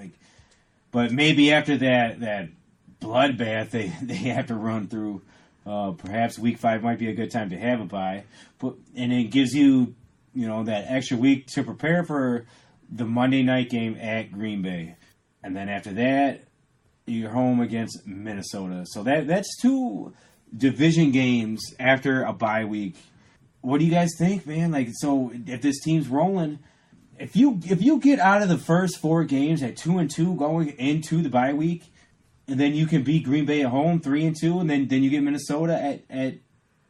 but maybe after that bloodbath they have to run through. Perhaps week 5 might be a good time to have a bye, and it gives you that extra week to prepare for the Monday night game at Green Bay, and then after that you're home against Minnesota. So that's 2 division games after a bye week. What do you guys think, man? So if this team's rolling, if you get out of the first 4 games at 2-2 going into the bye week, and then you can beat Green Bay at home 3-2, and then you get Minnesota at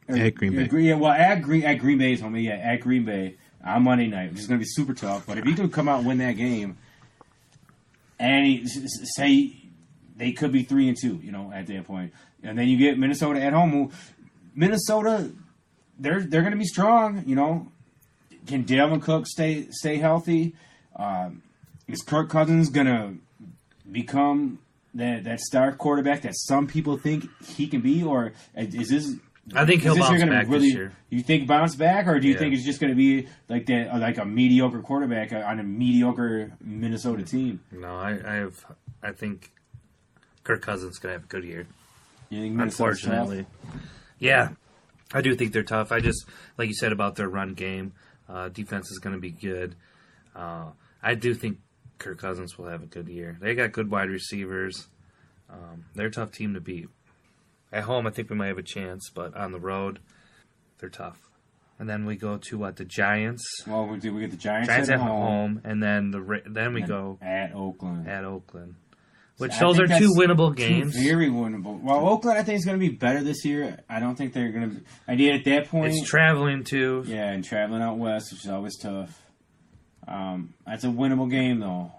Green Bay. At Green Bay's home. Yeah, at Green Bay on Monday night, which is going to be super tough. But if you can come out and win that game, and say they could be 3-2, at that point, and then you get Minnesota at home. Minnesota, they're going to be strong. Can Dalvin Cook stay healthy? Is Kirk Cousins going to become that star quarterback that some people think he can be, or is this? I think he'll bounce back this year. You think bounce back, or do you think it's just going to be like that, like a mediocre quarterback on a mediocre Minnesota team? No, I think Kirk Cousins is going to have a good year. You think Minnesota's unfortunately, yeah, I do think they're tough. I just, like you said about their run game, defense is going to be good. I do think Kirk Cousins will have a good year. They got good wide receivers. They're a tough team to beat. At home, I think we might have a chance, but on the road, they're tough. And then we go to the Giants. Well, we get the Giants at home, and then we go at Oakland. Which those are 2 winnable games. Very winnable. Well, Oakland, I think, is going to be better this year. I don't think they're going to. I did at that point. It's traveling too. Yeah, and traveling out west, which is always tough. That's a winnable game, though.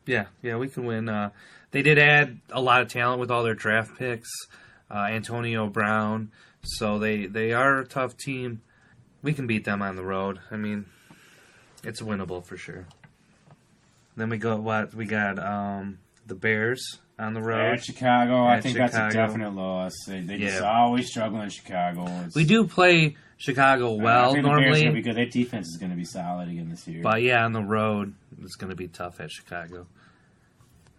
Yeah, we can win. They did add a lot of talent with all their draft picks. Antonio Brown, so they are a tough team. We can beat them on the road. I mean, it's winnable for sure. Then we got the Bears on the road at Chicago. I think that's a definite loss. They just always struggle in Chicago. We do play Chicago well normally because their defense is going to be solid again this year. But yeah, on the road it's going to be tough at Chicago.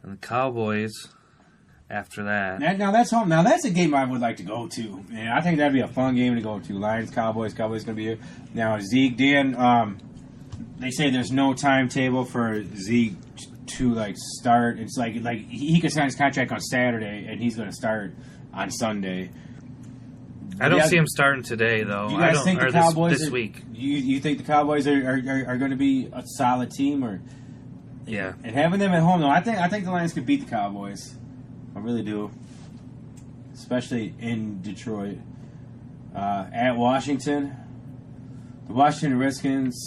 And the Cowboys. After that. Now that's home. Now that's a game I would like to go to. And I think that'd be a fun game to go to. Lions, Cowboys. Cowboys going to be here. Now, Zeke, Dan, they say there's no timetable for Zeke to start. It's like he could sign his contract on Saturday and he's going to start on Sunday. I don't see him starting today, though. You guys think the Cowboys this week? You think the Cowboys are going to be a solid team, or? Yeah. And having them at home, though, I think the Lions could beat the Cowboys. I really do, especially in Detroit. At Washington, the Washington Redskins,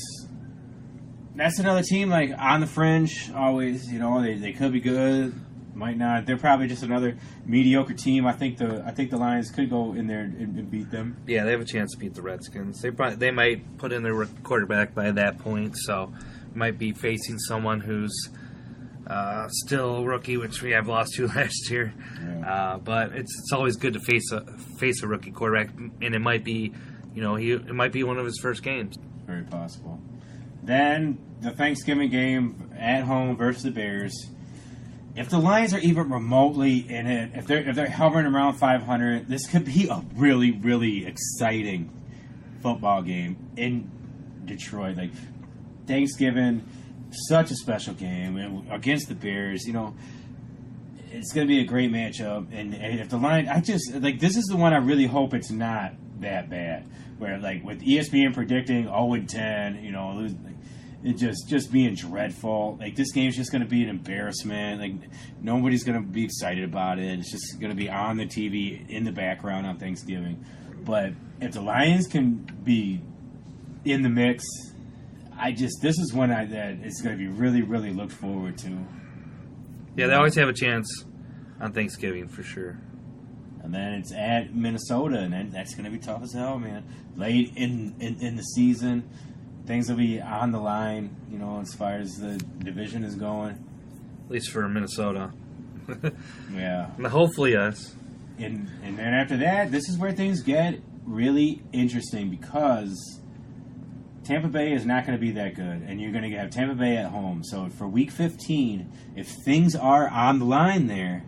that's another team on the fringe. Always, they could be good, might not. They're probably just another mediocre team. I think the Lions could go in there and beat them. Yeah, they have a chance to beat the Redskins. They might put in their quarterback by that point, so might be facing someone who's still a rookie, which we have lost to last year. Yeah. But it's always good to face a rookie quarterback, and it might be, it might be one of his first games. Very possible. Then the Thanksgiving game at home versus the Bears. If the Lions are even remotely in it, if they're hovering around 500, this could be a really, really exciting football game in Detroit. Thanksgiving. Such a special game against the Bears. It's going to be a great matchup. And if the line, this is the one I really hope it's not that bad. Where with ESPN predicting 0-10, it just being dreadful. This game's just going to be an embarrassment. Nobody's going to be excited about it. It's just going to be on the TV in the background on Thanksgiving. But if the Lions can be in the mix. This is one that it's going to be really, really looked forward to. Yeah, they always have a chance on Thanksgiving for sure. And then it's at Minnesota, and that's going to be tough as hell, man. Late in the season, things will be on the line, as far as the division is going. At least for Minnesota. Yeah. Hopefully us. And then after that, this is where things get really interesting because Tampa Bay is not going to be that good, and you're going to have Tampa Bay at home. So for Week 15, if things are on the line there,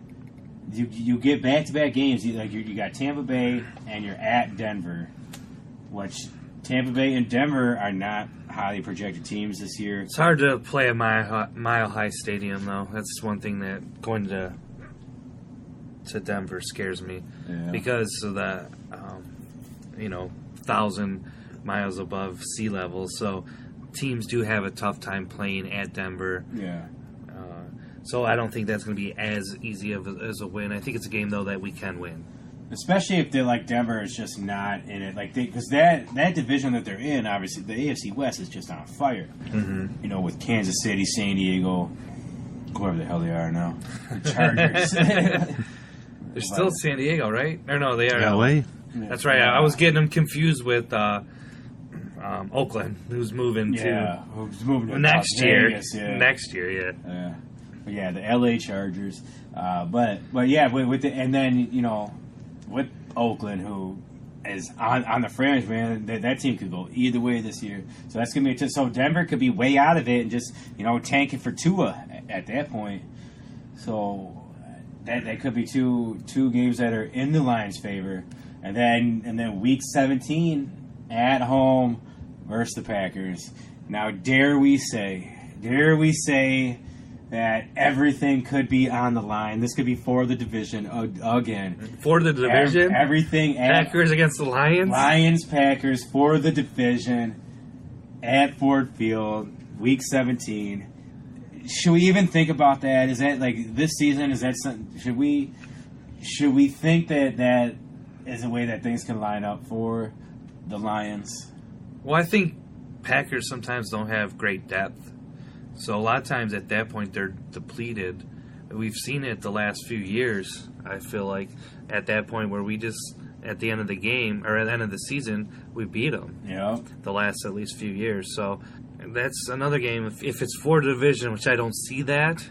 you get back-to-back games. You got Tampa Bay and you're at Denver, which Tampa Bay and Denver are not highly projected teams this year. It's hard to play a Mile High Stadium, though. That's one thing that going to Denver scares me because of the 1,000 miles above sea level. So teams do have a tough time playing at Denver. Yeah. So I don't think that's going to be as easy as a win. I think it's a game, though, that we can win. Especially if they're like Denver is just not in it, because that division that they're in, obviously the AFC West is just on fire. Mm-hmm. With Kansas City, San Diego, whoever the hell they are now, the Chargers. They're still San Diego, right? Or no, they are LA. That's right. I was getting them confused with Oakland, who's moving who's moving to next Las year. Vegas, Next year, yeah. But yeah, the LA Chargers. But yeah, with and then with Oakland, who is on the fringe, man, that team could go either way this year. So that's gonna be so Denver could be way out of it and just tanking for Tua at that point. So that could be two games that are in the Lions' favor, and then Week 17 at home versus the Packers. Now, dare we say that everything could be on the line. This could be for the division again. For the division? Everything. Packers against the Lions? Lions, Packers for the division at Ford Field, Week 17. Should we even think about that? Is that this season? Is that something? Should we think that is a way that things can line up for the Lions? Well, I think Packers sometimes don't have great depth. So a lot of times at that point they're depleted. We've seen it the last few years, I feel like, at that point where we just, at the end of the game, or at the end of the season, we beat them. Yeah. The last at least few years. So that's another game. If it's for the division, which I don't see that.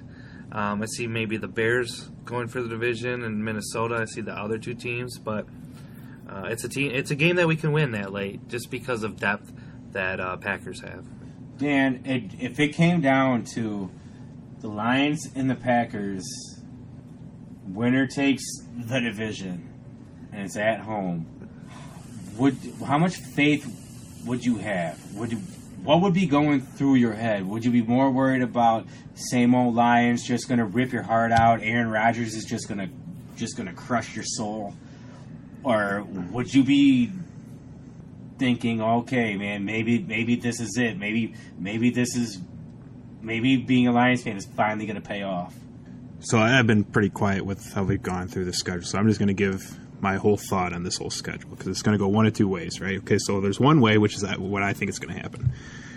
I see maybe the Bears going for the division, and Minnesota, I see the other two teams. But it's a game that we can win that late just because of depth that Packers have. Dan, if it came down to the Lions and the Packers, winner takes the division, and it's at home, how much faith would you have? What would be going through your head? Would you be more worried about same old Lions just going to rip your heart out? Aaron Rodgers is just going to crush your soul, or would you be thinking, okay, man, maybe this is it. Maybe being a Lions fan is finally going to pay off. So I've been pretty quiet with how we've gone through the schedule. So I'm just going to give my whole thought on this whole schedule because it's going to go one of two ways, right? Okay, so there's one way, which is what I think is going to happen.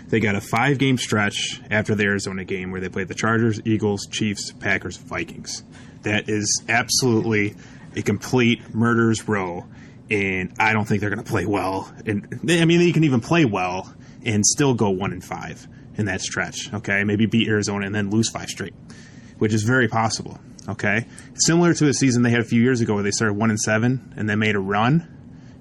They got a 5-game stretch after the Arizona game where they played the Chargers, Eagles, Chiefs, Packers, Vikings. That is absolutely a complete murderer's row. And I don't think they're going to play well. And they can even play well and still go 1-5 in that stretch. Okay, maybe beat Arizona and then lose 5 straight, which is very possible. Okay, similar to a season they had a few years ago where they started 1-7 and then made a run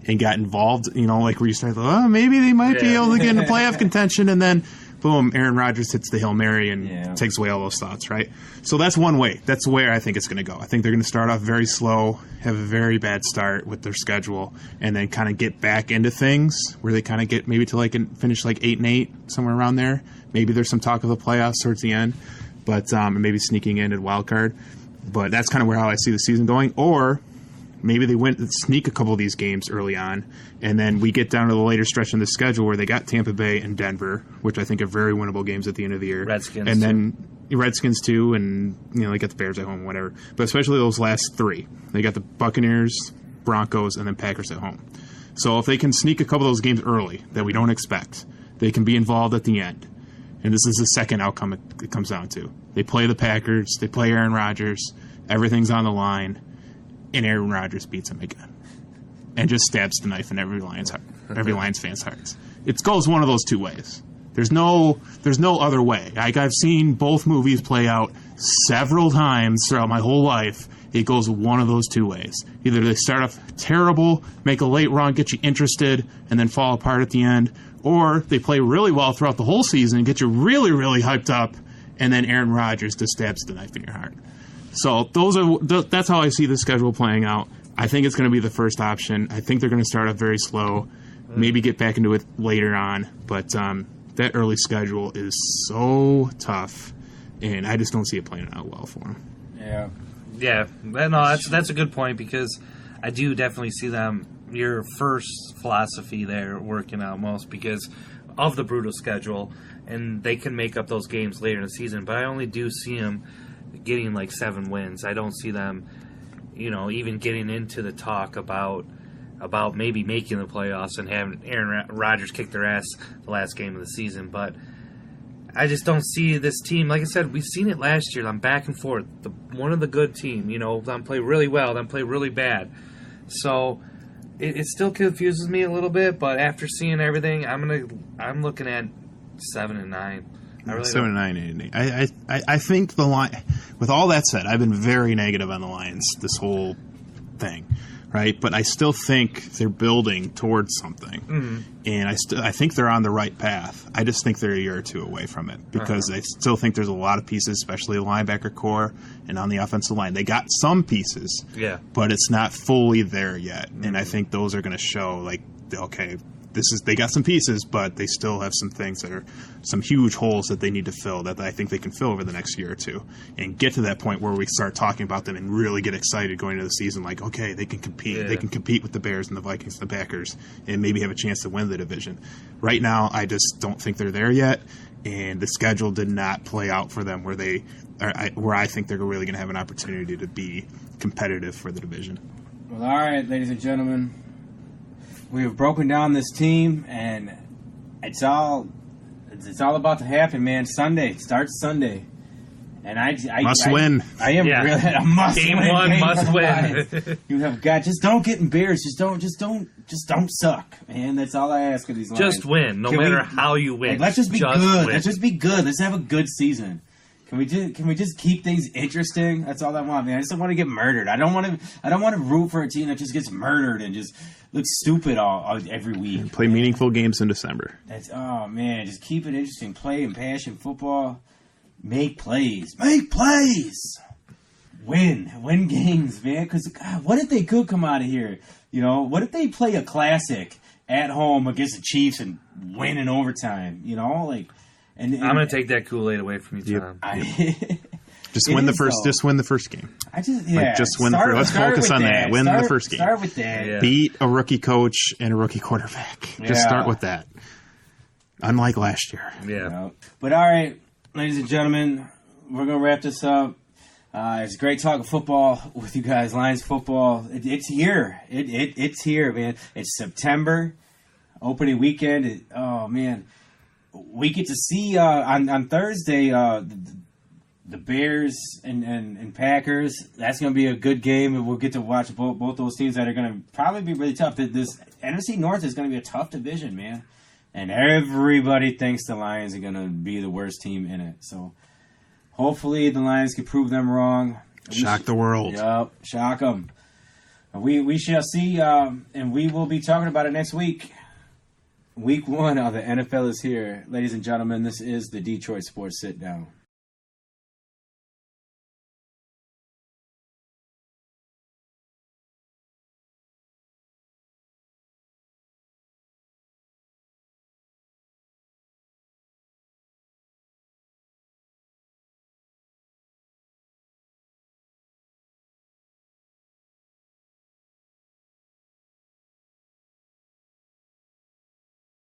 and got involved. Where you start, maybe they might be able to get into playoff contention, and then boom, Aaron Rodgers hits the Hail Mary and takes away all those thoughts, right? So that's one way. That's where I think it's going to go. I think they're going to start off very slow, have a very bad start with their schedule, and then kind of get back into things where they kind of get maybe to finish 8-8, somewhere around there. Maybe there's some talk of the playoffs towards the end, but maybe sneaking in at wild card. But that's kind of how I see the season going. Or maybe they sneak a couple of these games early on, and then we get down to the later stretch in the schedule where they got Tampa Bay and Denver, which I think are very winnable games at the end of the year. Redskins, and then Redskins too, and they got the Bears at home, whatever. But especially those last 3, they got the Buccaneers, Broncos, and then Packers at home. So if they can sneak a couple of those games early that we don't expect, they can be involved at the end. And this is the second outcome it comes down to. They play the Packers, they play Aaron Rodgers, everything's on the line, and Aaron Rodgers beats him again. And just stabs the knife in every Lions fan's hearts. It goes one of those two ways. There's no other way. Like, I've seen both movies play out several times throughout my whole life. It goes one of those two ways. Either they start off terrible, make a late run, get you interested, and then fall apart at the end, or they play really well throughout the whole season, get you really, really hyped up, and then Aaron Rodgers just stabs the knife in your heart. So that's how I see the schedule playing out. I think it's going to be the first option. I think they're going to start off very slow, maybe get back into it later on, but that early schedule is so tough, and I just don't see it playing out well for them. Yeah. Yeah, no, that's a good point, because I do definitely see them, your first philosophy there, working out most because of the brutal schedule, and they can make up those games later in the season, but I only do see them getting like 7 wins. I don't see them, even getting into the talk about maybe making the playoffs and having Aaron Rodgers kick their ass the last game of the season, but I just don't see this team. Like I said, we've seen it last year. I'm back and forth. One of the good team, them play really well, them play really bad. So it still confuses me a little bit. But after seeing everything, I'm looking at 7 and 9. I really 7 and 9, 8 and 8. I think the line. With all that said, I've been very negative on the Lions this whole thing. Right, but I still think they're building towards something, and I think they're on the right path. I just think they're a year or two away from it because I still think there's a lot of pieces, especially the linebacker core and on the offensive line. They got some pieces, but it's not fully there yet, and I think those are going to show. Like, okay, they got some pieces, but they still have some things that are some huge holes that they need to fill that I think they can fill over the next year or two and get to that point where we start talking about them and really get excited going into the season. Like, okay, they can compete. Yeah. They can compete with the Bears and the Vikings and the Packers and maybe have a chance to win the division. Right now, I just don't think they're there yet, and the schedule did not play out for them where I think they're really going to have an opportunity to be competitive for the division. Well, all right, ladies and gentlemen. We have broken down this team, and it's all about to happen, man. Sunday starts Sunday, and I must win. I am really a must game win. One must win. You have got just don't get embarrassed. Just don't suck, man. That's all I ask of these Lions. Just win, no matter how you win. Like, let's just be good. Win. Let's just be good. Let's have a good season. Can we just keep things interesting? That's all I want, man. I just don't want to get murdered. I don't want to root for a team that just gets murdered and just looks stupid all every week. And play meaningful games in December. Oh man, just keep it interesting. Play and passion football. Make plays. Make plays. Win games, man. Because what if they could come out of here? What if they play a classic at home against the Chiefs and win in overtime? And I'm going to take that Kool-Aid away from you, Tom. Just win the first game. Just win the first. Let's focus on that. Win the first game. Start with that. Yeah. Beat a rookie coach and a rookie quarterback. Just start with that. Unlike last year. Yeah. But all right, ladies and gentlemen, we're going to wrap this up. It's great talking football with you guys. Lions football. It's here. It's here, man. It's September. Opening weekend. Oh, man. We get to see on Thursday the Bears and Packers. That's going to be a good game. We'll get to watch both those teams that are going to probably be really tough. This NFC North is going to be a tough division, man. And everybody thinks the Lions are going to be the worst team in it. So hopefully the Lions can prove them wrong. Shock the world. Yep, shock them. We shall see, and we will be talking about it next week. Week 1 of the NFL is here. Ladies and gentlemen, this is the Detroit Sports Sit Down.